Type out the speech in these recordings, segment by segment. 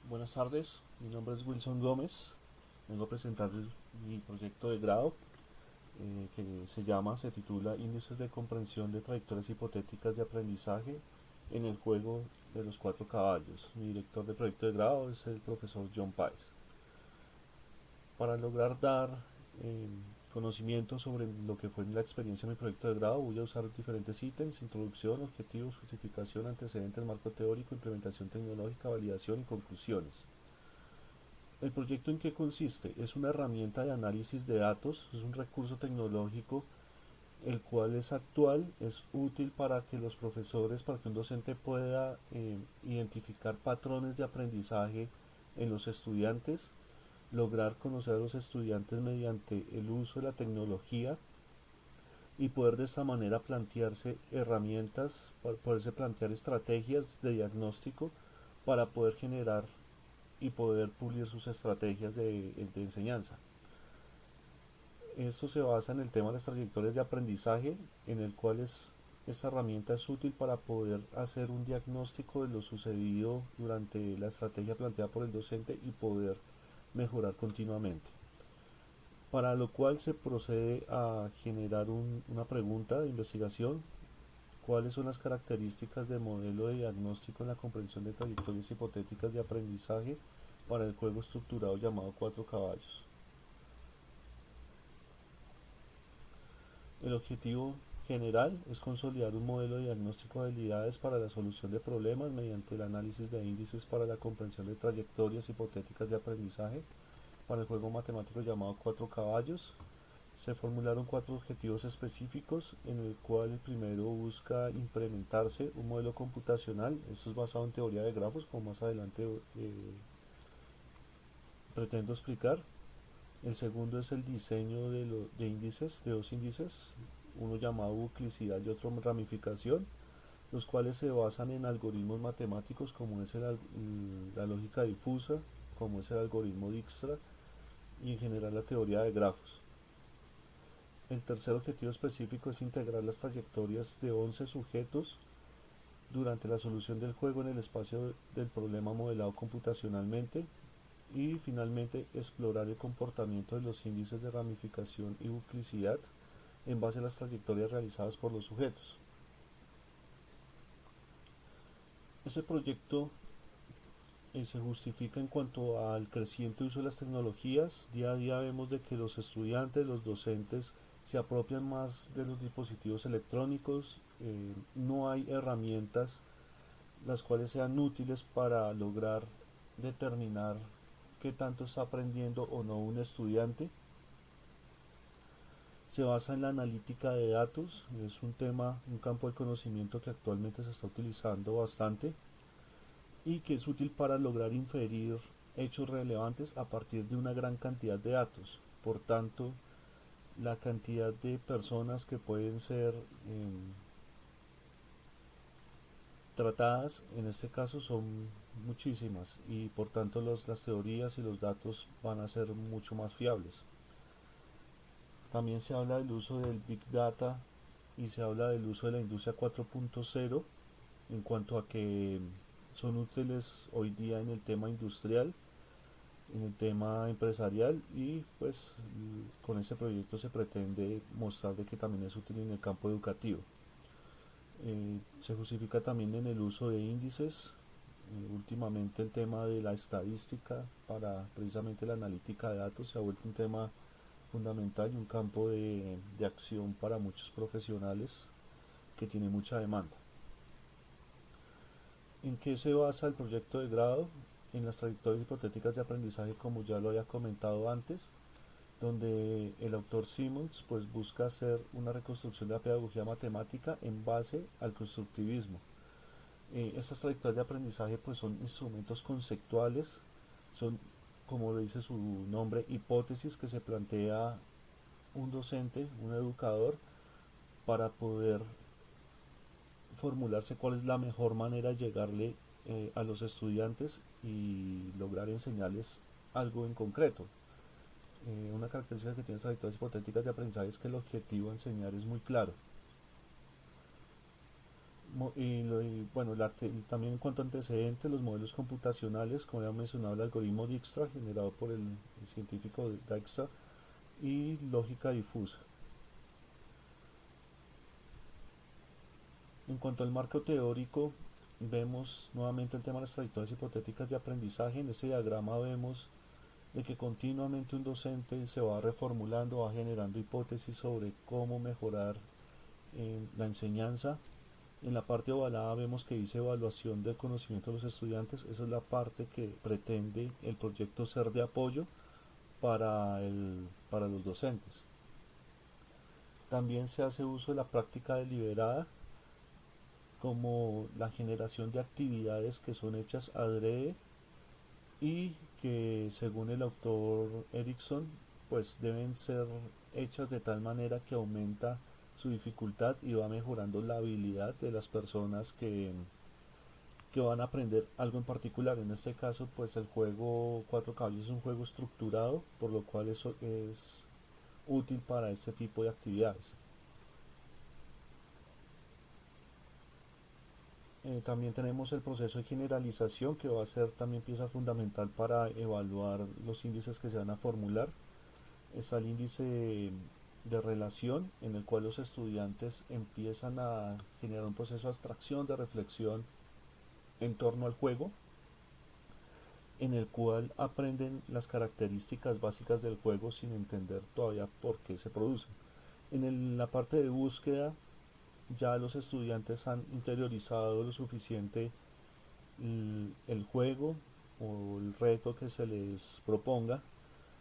Buenas tardes, mi nombre es Wilson Gómez. Vengo a presentar mi proyecto de grado que se titula Índices de comprensión de trayectorias hipotéticas de aprendizaje en el juego de los cuatro caballos. Mi director de proyecto de grado es el profesor John Páez. Para lograr dar eh, conocimiento sobre lo que fue la experiencia de mi proyecto de grado, voy a usar diferentes ítems: introducción, objetivos, justificación, antecedentes, marco teórico, implementación tecnológica, validación y conclusiones. ¿El proyecto en qué consiste? Es una herramienta de análisis de datos, es un recurso tecnológico el cual es actual, es útil para que los profesores, para que un docente pueda identificar patrones de aprendizaje en los estudiantes, lograr conocer a los estudiantes mediante el uso de la tecnología y poder de esta manera plantearse herramientas, poderse plantear estrategias de diagnóstico para poder generar y poder pulir sus estrategias de enseñanza. Esto se basa en el tema de las trayectorias de aprendizaje, en el cual esta herramienta es útil para poder hacer un diagnóstico de lo sucedido durante la estrategia planteada por el docente y poder mejorar continuamente. Para lo cual se procede a generar una pregunta de investigación: ¿cuáles son las características del modelo de diagnóstico en la comprensión de trayectorias hipotéticas de aprendizaje para el juego estructurado llamado Cuatro Caballos? El objetivo general es consolidar un modelo de diagnóstico de habilidades para la solución de problemas mediante el análisis de índices para la comprensión de trayectorias hipotéticas de aprendizaje para el juego matemático llamado Cuatro Caballos. Se formularon cuatro objetivos específicos, en el cual el primero busca implementarse un modelo computacional. Esto es basado en teoría de grafos, como más adelante pretendo explicar. El segundo es el diseño de índices, de dos índices, uno llamado buclicidad y otro ramificación, los cuales se basan en algoritmos matemáticos como es la lógica difusa, como es el algoritmo Dijkstra y en general la teoría de grafos. El tercer objetivo específico es integrar las trayectorias de 11 sujetos durante la solución del juego en el espacio del problema modelado computacionalmente. Y finalmente, explorar el comportamiento de los índices de ramificación y buclicidad en base a las trayectorias realizadas por los sujetos. Ese proyecto se justifica en cuanto al creciente uso de las tecnologías. Día a día vemos de que los estudiantes, los docentes se apropian más de los dispositivos electrónicos. No hay herramientas las cuales sean útiles para lograr determinar qué tanto está aprendiendo o no un estudiante. Se basa en la analítica de datos, es un tema, un campo de conocimiento que actualmente se está utilizando bastante y que es útil para lograr inferir hechos relevantes a partir de una gran cantidad de datos. Por tanto, la cantidad de personas que pueden ser tratadas en este caso son muchísimas y por tanto las teorías y los datos van a ser mucho más fiables. También se habla del uso del Big Data y se habla del uso de la industria 4.0 en cuanto a que son útiles hoy día en el tema industrial, en el tema empresarial y pues con este proyecto se pretende mostrar de que también es útil en el campo educativo. Se justifica también en el uso de índices. Últimamente el tema de la estadística para precisamente la analítica de datos se ha vuelto un tema fundamental y un campo de acción para muchos profesionales que tiene mucha demanda. ¿En qué se basa el proyecto de grado? En las trayectorias hipotéticas de aprendizaje, como ya lo había comentado antes, donde el autor Simmons pues busca hacer una reconstrucción de la pedagogía matemática en base al constructivismo. Estas trayectorias de aprendizaje pues son instrumentos conceptuales, son, como lo dice su nombre, hipótesis que se plantea un docente, un educador, para poder formularse cuál es la mejor manera de llegarle a los estudiantes y lograr enseñarles algo en concreto. Una característica que tienen estas trayectorias hipotéticas de aprendizaje es que el objetivo de enseñar es muy claro. Bueno, también en cuanto a antecedentes, los modelos computacionales, como ya mencionado, el algoritmo Dijkstra, generado por el científico Dijkstra, y lógica difusa. En cuanto al marco teórico, vemos nuevamente el tema de las trayectorias hipotéticas de aprendizaje. En este diagrama vemos de que continuamente un docente se va reformulando, va generando hipótesis sobre cómo mejorar la enseñanza. En la parte ovalada vemos que dice evaluación del conocimiento de los estudiantes. Esa es la parte que pretende el proyecto ser de apoyo para los docentes. También se hace uso de la práctica deliberada como la generación de actividades que son hechas adrede y que según el autor Erickson pues deben ser hechas de tal manera que aumenta su dificultad y va mejorando la habilidad de las personas que van a aprender algo en particular. En este caso pues el juego Cuatro Caballos es un juego estructurado, por lo cual eso es útil para este tipo de actividades. También tenemos el proceso de generalización, que va a ser también pieza fundamental para evaluar los índices que se van a formular. Está el índice de relación, en el cual los estudiantes empiezan a generar un proceso de abstracción, de reflexión en torno al juego, en el cual aprenden las características básicas del juego sin entender todavía por qué se producen. La parte de búsqueda, ya los estudiantes han interiorizado lo suficiente el juego o el reto que se les proponga,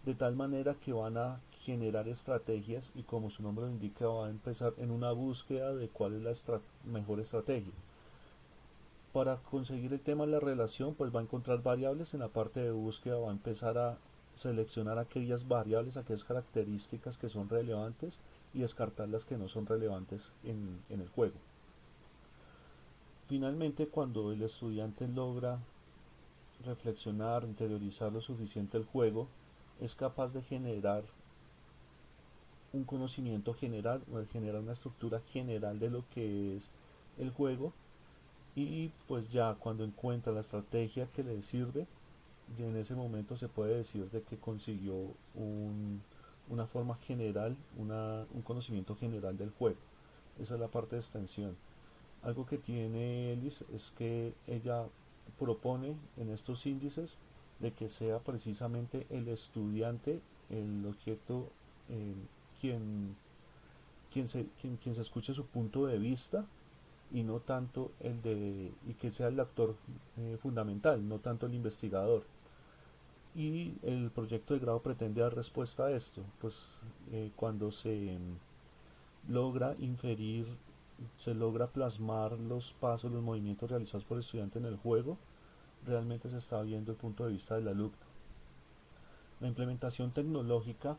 de tal manera que van a generar estrategias y, como su nombre lo indica, va a empezar en una búsqueda de cuál es la mejor estrategia. Para conseguir el tema de la relación, pues va a encontrar variables. En la parte de búsqueda va a empezar a seleccionar aquellas variables, aquellas características que son relevantes y descartar las que no son relevantes en el juego. Finalmente, cuando el estudiante logra reflexionar, interiorizar lo suficiente el juego, es capaz de generar un conocimiento general, o de generar una estructura general de lo que es el juego, y pues ya cuando encuentra la estrategia que le sirve, y en ese momento se puede decir de que consiguió una forma general, un conocimiento general del juego. Esa es la parte de extensión. Algo que tiene Ellis es que ella propone en estos índices de que sea precisamente el estudiante el objeto, eh, quien, quien se escuche su punto de vista, y no tanto y que sea el actor fundamental, no tanto el investigador. Y el proyecto de grado pretende dar respuesta a esto, pues cuando logra inferir, se logra plasmar los pasos, los movimientos realizados por el estudiante en el juego, realmente se está viendo el punto de vista del alumno. La implementación tecnológica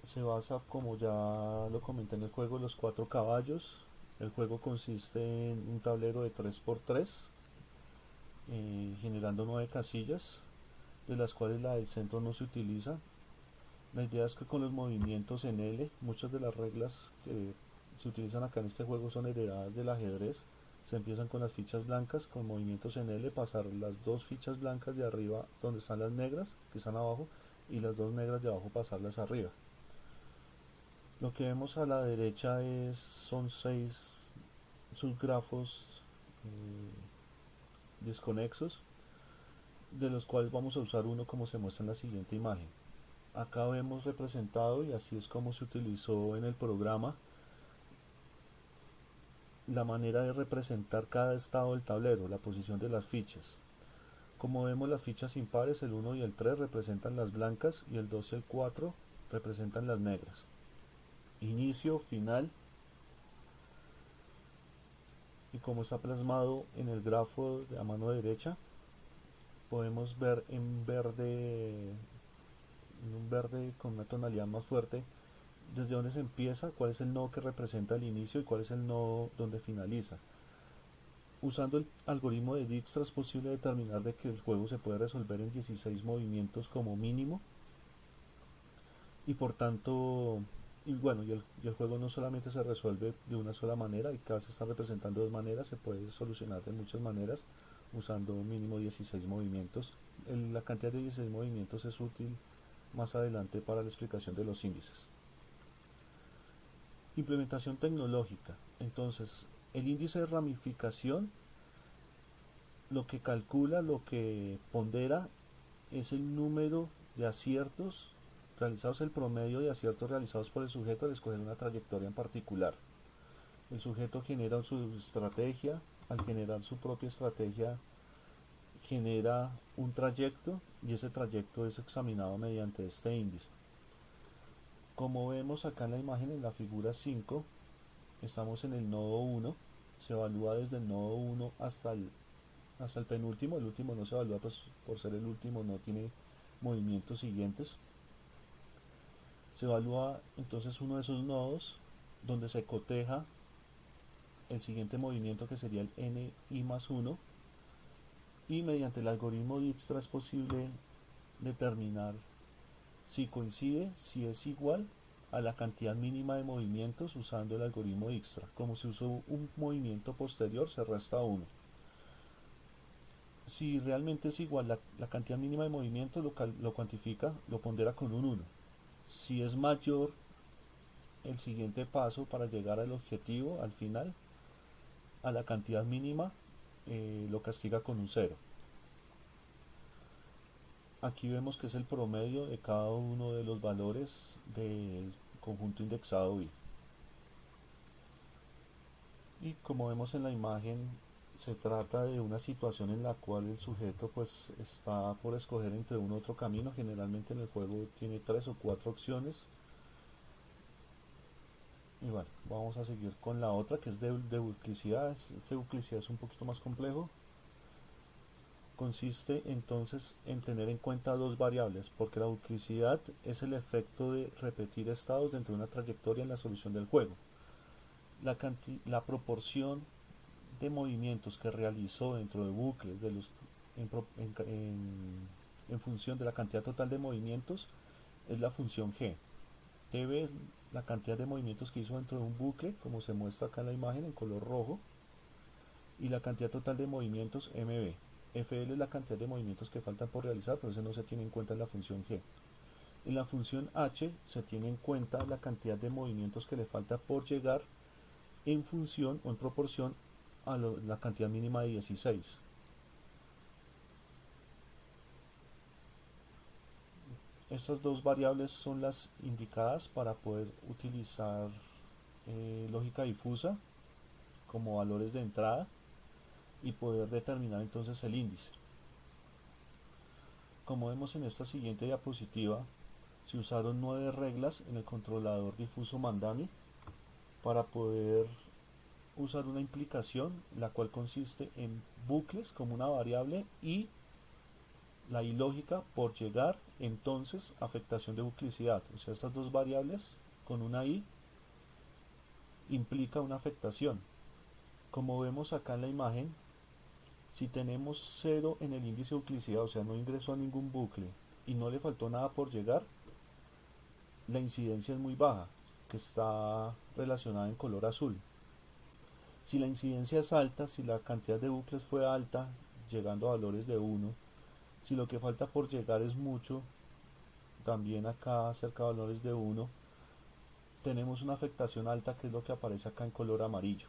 se basa, como ya lo comenté, en el juego de los cuatro caballos. El juego consiste en un tablero de 3x3, generando 9 casillas, de las cuales la del centro no se utiliza. La idea es que con los movimientos en L, muchas de las reglas que se utilizan acá en este juego son heredadas del ajedrez. Se empiezan con las fichas blancas, con movimientos en L, pasar las dos fichas blancas de arriba donde están las negras, que están abajo, y las dos negras de abajo pasarlas arriba. Lo que vemos a la derecha son 6 subgrafos desconexos, de los cuales vamos a usar uno como se muestra en la siguiente imagen. Acá vemos representado, y así es como se utilizó en el programa, la manera de representar cada estado del tablero, la posición de las fichas. Como vemos, las fichas impares, el 1 y el 3, representan las blancas, y el 2 y el 4 representan las negras. Inicio, final, y como está plasmado en el grafo de a mano derecha, podemos ver en un verde con una tonalidad más fuerte, desde dónde se empieza, cuál es el nodo que representa el inicio y cuál es el nodo donde finaliza. Usando el algoritmo de Dijkstra es posible determinar de que el juego se puede resolver en 16 movimientos como mínimo, y por tanto Y bueno, y el juego no solamente se resuelve de una sola manera, y cada se está representando de dos maneras, se puede solucionar de muchas maneras usando mínimo 16 movimientos. La cantidad de 16 movimientos es útil más adelante para la explicación de los índices. Implementación tecnológica. Entonces, el índice de ramificación lo que calcula, lo que pondera es el número de aciertos realizados, el promedio de aciertos realizados por el sujeto al escoger una trayectoria en particular. El sujeto genera su estrategia, al generar su propia estrategia genera un trayecto y ese trayecto es examinado mediante este índice. Como vemos acá en la imagen, en la figura 5, estamos en el nodo 1, se evalúa desde el nodo 1 hasta el penúltimo. El último no se evalúa, pues por ser el último no tiene movimientos siguientes. Se evalúa entonces uno de esos nodos donde se coteja el siguiente movimiento, que sería el NI más 1, y mediante el algoritmo Dijkstra es posible determinar si coincide, si es igual a la cantidad mínima de movimientos usando el algoritmo Dijkstra. Como se usó un movimiento posterior, se resta 1. Si realmente es igual la cantidad mínima de movimientos, lo cuantifica, lo pondera con un 1. Si es mayor el siguiente paso para llegar al objetivo, al final, a la cantidad mínima, lo castiga con un 0. Aquí vemos que es el promedio de cada uno de los valores del conjunto indexado I. Y como vemos en la imagen, se trata de una situación en la cual el sujeto pues está por escoger entre un otro camino. Generalmente en el juego tiene 3 o 4 opciones. Y bueno, vamos a seguir con la otra, que es de buclicidad. Este buclicidad es un poquito más complejo. Consiste entonces en tener en cuenta dos variables, porque la buclicidad es el efecto de repetir estados dentro de una trayectoria en la solución del juego. La proporción de movimientos que realizó dentro de bucles en función de la cantidad total de movimientos es la función G. Db es la cantidad de movimientos que hizo dentro de un bucle, como se muestra acá en la imagen en color rojo, y la cantidad total de movimientos MB. FL es la cantidad de movimientos que faltan por realizar, pero eso no se tiene en cuenta en la función G. En la función H se tiene en cuenta la cantidad de movimientos que le falta por llegar en función o en proporción a la cantidad mínima de 16. Estas dos variables son las indicadas para poder utilizar lógica difusa como valores de entrada y poder determinar entonces el índice. Como vemos en esta siguiente diapositiva, se usaron 9 reglas en el controlador difuso Mandami para poder usar una implicación, la cual consiste en bucles como una variable y la ilógica por llegar, entonces afectación de buclicidad. O sea, estas dos variables con una i implica una afectación. Como vemos acá en la imagen, si tenemos 0 en el índice de buclicidad, o sea, no ingresó a ningún bucle y no le faltó nada por llegar, la incidencia es muy baja, que está relacionada en color azul. Si la incidencia es alta, si la cantidad de bucles fue alta, llegando a valores de 1, si lo que falta por llegar es mucho, también acá cerca de valores de 1, tenemos una afectación alta, que es lo que aparece acá en color amarillo.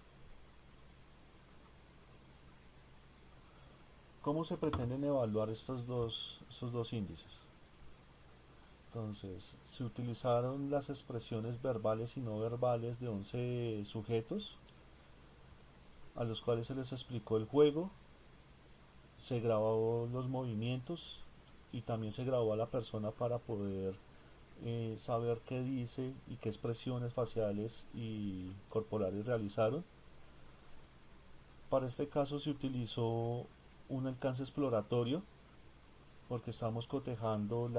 ¿Cómo se pretenden evaluar estos dos índices? Entonces, se utilizaron las expresiones verbales y no verbales de 11 sujetos, a los cuales se les explicó el juego, se grabó los movimientos y también se grabó a la persona para poder saber qué dice y qué expresiones faciales y corporales realizaron. Para este caso se utilizó un alcance exploratorio porque estamos cotejando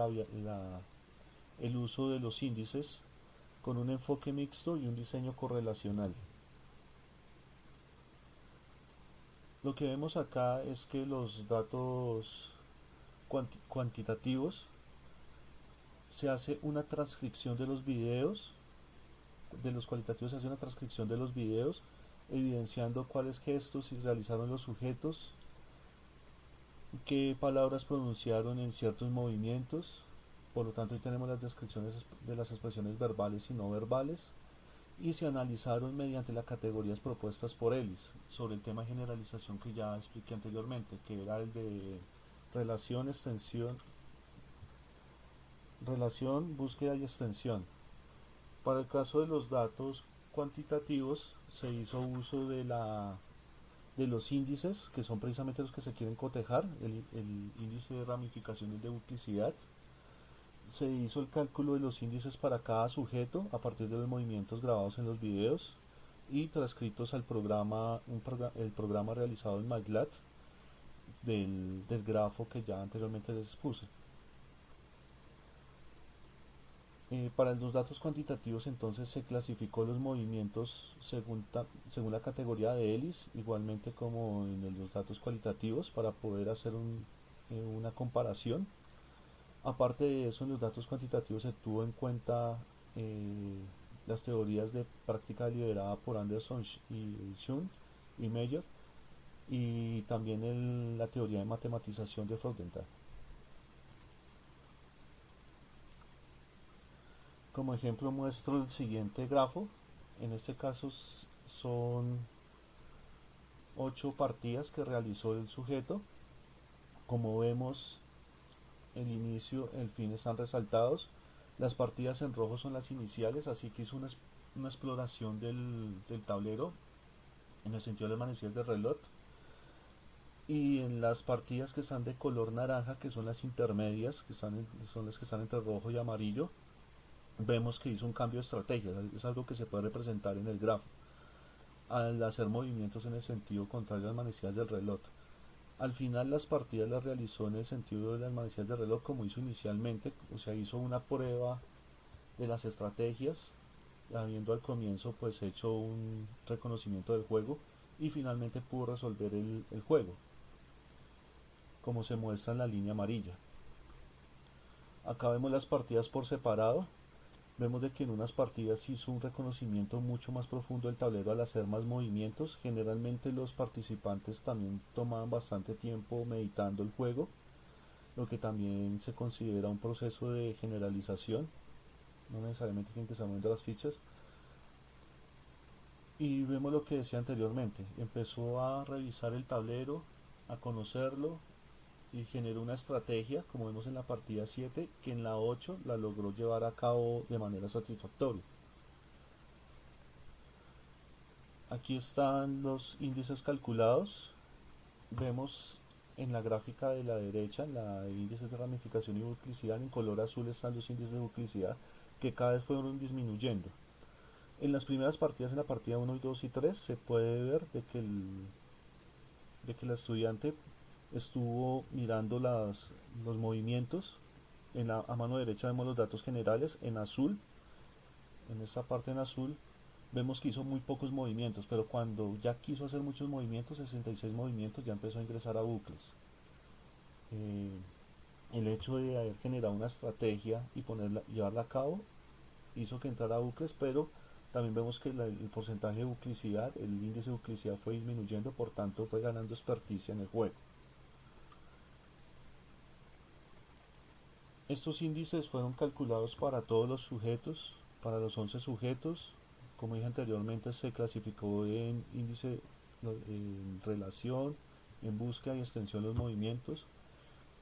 el uso de los índices con un enfoque mixto y un diseño correlacional. Lo que vemos acá es que los datos cuantitativos, se hace una transcripción de los videos de los cualitativos se hace una transcripción de los videos, evidenciando cuáles gestos se realizaron los sujetos, qué palabras pronunciaron en ciertos movimientos. Por lo tanto, ahí tenemos las descripciones de las expresiones verbales y no verbales, y se analizaron mediante las categorías propuestas por Ellis sobre el tema de generalización que ya expliqué anteriormente, que era el de relación, extensión, relación, búsqueda y extensión. Para el caso de los datos cuantitativos se hizo uso de los índices, que son precisamente los que se quieren cotejar, el índice de ramificación y de buclicidad. Se hizo el cálculo de los índices para cada sujeto a partir de los movimientos grabados en los videos y transcritos al programa, el programa realizado en MATLAB del grafo que ya anteriormente les expuse. Para los datos cuantitativos entonces se clasificó los movimientos según la categoría de Ellis, igualmente como en los datos cualitativos, para poder hacer una comparación. Aparte de eso, en los datos cuantitativos se tuvo en cuenta las teorías de práctica deliberada por Anderson y Schund y Meyer, y también la teoría de matematización de Freudenthal. Como ejemplo muestro el siguiente grafo. En este caso son 8 partidas que realizó el sujeto. Como vemos, el inicio, el fin están resaltados. Las partidas en rojo son las iniciales, así que hizo una exploración del tablero en el sentido de las manecillas del reloj. Y en las partidas que están de color naranja, que son las intermedias, son las que están entre rojo y amarillo, vemos que hizo un cambio de estrategia. Es algo que se puede representar en el grafo al hacer movimientos en el sentido contrario a las manecillas del reloj. Al final las partidas las realizó en el sentido de las manecillas del reloj como hizo inicialmente, o sea, hizo una prueba de las estrategias, habiendo al comienzo pues hecho un reconocimiento del juego, y finalmente pudo resolver el juego, como se muestra en la línea amarilla. Acá vemos las partidas por separado. Vemos de que en unas partidas hizo un reconocimiento mucho más profundo del tablero al hacer más movimientos. Generalmente los participantes también tomaban bastante tiempo meditando el juego, lo que también se considera un proceso de generalización. No necesariamente tienen que estar moviendo las fichas. Y vemos lo que decía anteriormente. Empezó a revisar el tablero, a conocerlo, y generó una estrategia, como vemos en la partida 7, que en la 8 la logró llevar a cabo de manera satisfactoria. Aquí están los índices calculados. Vemos en la gráfica de la derecha, en la de índices de ramificación y buclicidad, en color azul están los índices de buclicidad, que cada vez fueron disminuyendo. En las primeras partidas, en la partida 1, 2 y 3, se puede ver de que la estudiante estuvo mirando los movimientos. A mano derecha vemos los datos generales en azul. En esta parte en azul vemos que hizo muy pocos movimientos, pero cuando ya quiso hacer muchos movimientos, 66 movimientos, ya empezó a ingresar a bucles. El hecho de haber generado una estrategia y llevarla a cabo hizo que entrara a bucles, pero también vemos que el porcentaje de buclicidad, el índice de buclicidad fue disminuyendo, por tanto fue ganando experticia en el juego. Estos índices fueron calculados para todos los sujetos, para los 11 sujetos. Como dije anteriormente, se clasificó en índice, en relación, en búsqueda y extensión de los movimientos.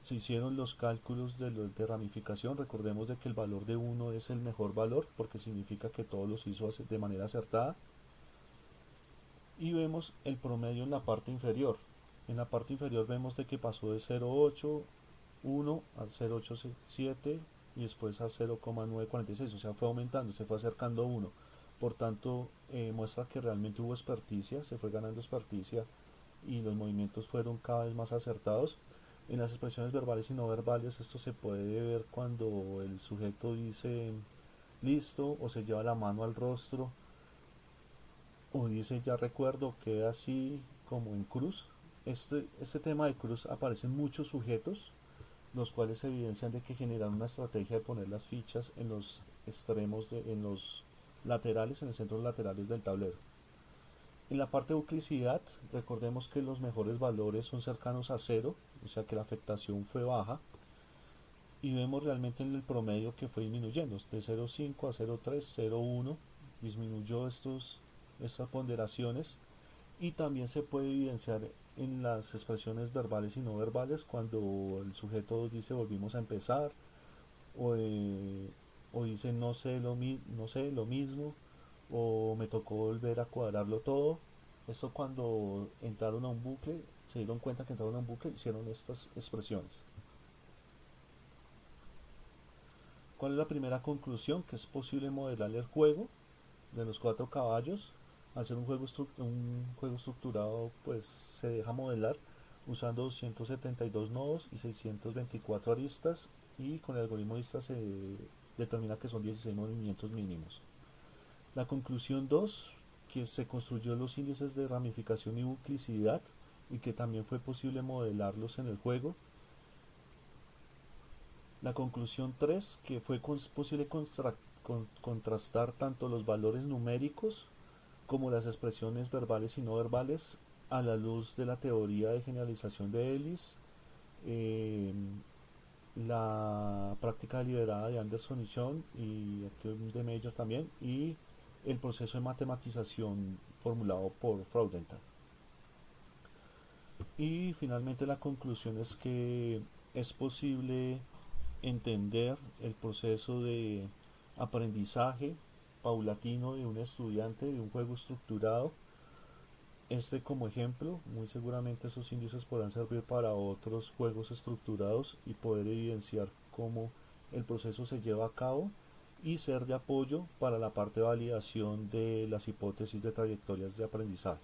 Se hicieron los cálculos de ramificación. Recordemos de que el valor de 1 es el mejor valor porque significa que todos los hizo de manera acertada. Y vemos el promedio en la parte inferior. En la parte inferior vemos de que pasó de 0,8 1 al 0,87 y después a 0,946, o sea, fue aumentando, se fue acercando a 1. Por tanto, muestra que realmente hubo experticia, se fue ganando experticia y los movimientos fueron cada vez más acertados. En las expresiones verbales y no verbales esto se puede ver cuando el sujeto dice listo, o se lleva la mano al rostro, o dice ya recuerdo, queda así como en cruz. Este tema de cruz aparece en muchos sujetos, los cuales se evidencian de que generan una estrategia de poner las fichas en los extremos, en los laterales, en el centro laterales del tablero. En la parte de euclicidad, recordemos que los mejores valores son cercanos a cero, o sea que la afectación fue baja, y vemos realmente en el promedio que fue disminuyendo de 0,5 a 0,3, 0,1, disminuyó estas ponderaciones, y también se puede evidenciar en las expresiones verbales y no verbales cuando el sujeto dice volvimos a empezar, o, o dice no sé lo mismo, o me tocó volver a cuadrarlo todo. Esto cuando entraron a un bucle, se dieron cuenta que entraron a un bucle, hicieron estas expresiones. ¿Cuál es la primera conclusión? Que es posible modelar el juego de los cuatro caballos. Al ser un juego estructurado, pues se deja modelar usando 272 nodos y 624 aristas, y con el algoritmo de aristas se determina que son 16 movimientos mínimos. La conclusión 2, que se construyó los índices de ramificación y buclicidad y que también fue posible modelarlos en el juego. La conclusión 3, que fue posible contrastar tanto los valores numéricos como las expresiones verbales y no verbales a la luz de la teoría de generalización de Ellis, eh, la práctica deliberada de Anderson y Schoen y de Major también, y el proceso de matematización formulado por Freudenthal. Y finalmente la conclusión es que es posible entender el proceso de aprendizaje paulatino de un estudiante de un juego estructurado. Como ejemplo, muy seguramente esos índices podrán servir para otros juegos estructurados y poder evidenciar cómo el proceso se lleva a cabo y ser de apoyo para la parte de validación de las hipótesis de trayectorias de aprendizaje.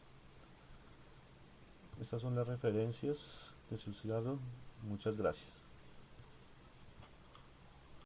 Estas son las referencias que se usaron. Muchas gracias.